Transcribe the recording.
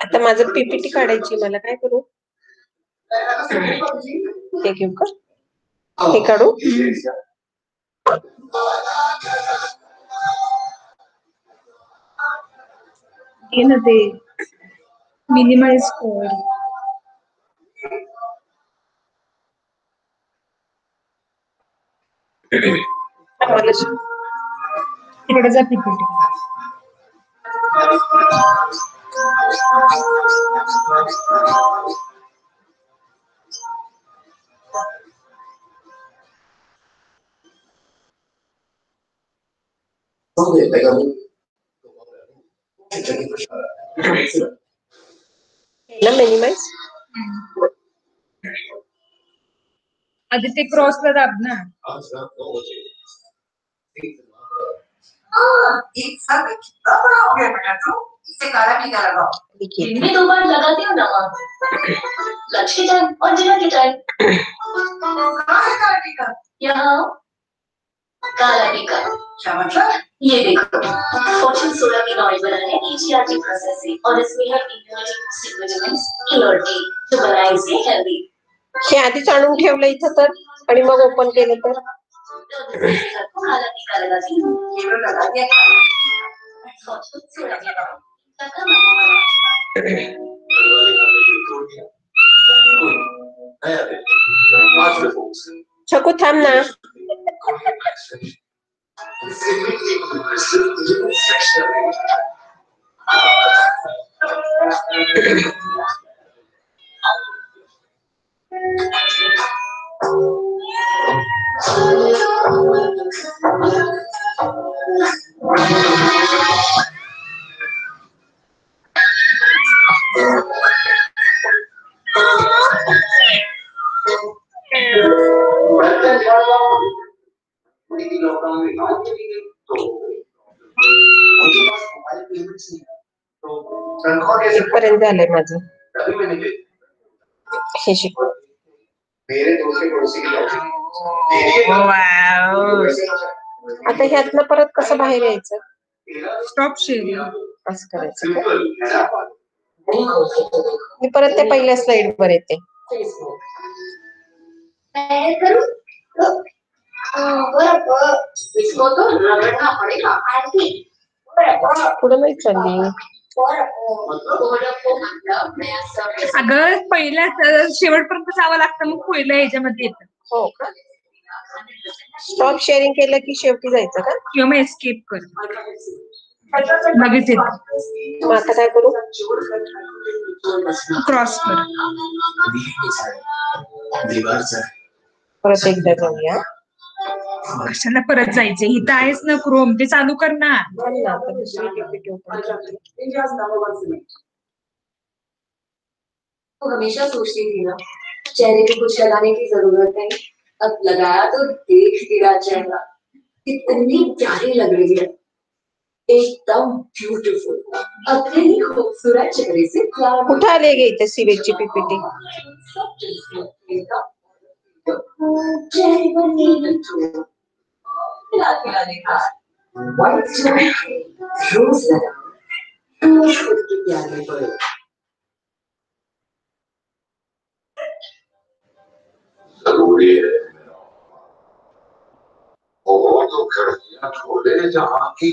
आता माझं पीपीटी काढायची, मला काय करू? हे घेऊ का? हे काढू? ते मिनिमाइज कर. तिकडे जा पीपीटी. मिनिमाइज आधी ते क्रॉसला दाब ना. कितना बड़ा हो गया बेटा तू, इसे काला टीका लगाओ। दिन में 2 बार लगाती हूँ ना माँ, लंच के टाइम और डिनर के टाइम। कहाँ है काला टीका? यहाँ काला टीका। क्या मतलब? ये देखो, फॉर्च्यून सोयाबीन ऑयल बना है EGRT प्रोसेस से और इसमें है इम्यूनिटी बूस्टिंग विटामिन्स ERT जो बनाए इसे हेल्दी। हे आधीच आणून ठेवलं इथं तर, आणि मग ओपन केलं तर काला टीका लगाती हूँ, ये लो लगा दिया। फॉर्च्यून सोयाबीन ऑयल छकू थांब ना. पर्यंत झालंय माझं हे शिक. आता ह्यातनं परत कसं बाहेर यायचं? स्टॉप शेअरिंग असं करायचं. मी परत त्या पहिल्या स्लाइड वर येते. पुढे नाही चालली. अगं पहिल्या शेवटपर्यंत जावं लागतं, मग पहिलं ह्याच्यामध्ये येतं. हो का? स्टॉप शेअरिंग केलं की शेवटी जायचं का? किंवा मग एस्केप कर, लगेच येतं. मग आता काय करू? क्रॉस कर. परत एकदा जाऊया. कशाला परत जायचं? इथं आहेस ना क्रोम, ते चालू कर ना. तो हमेशा सोचती थी ना, चेहरे पे कुछ लगाने की जरूरत नहीं, अब लगाया तो देख तेरा चेहरा कितनी प्यारी लग रही है, एकदम ब्यूटीफुल, अपने ही खूबसूरत चेहरे से प्यार उठा ले गई थे सीवेची पीपीटी. चेहरे पर नींद देखा रोज लगा खुद की प्यार में पड़ो. जरूरी है और तो खिड़कियां खोले जहां की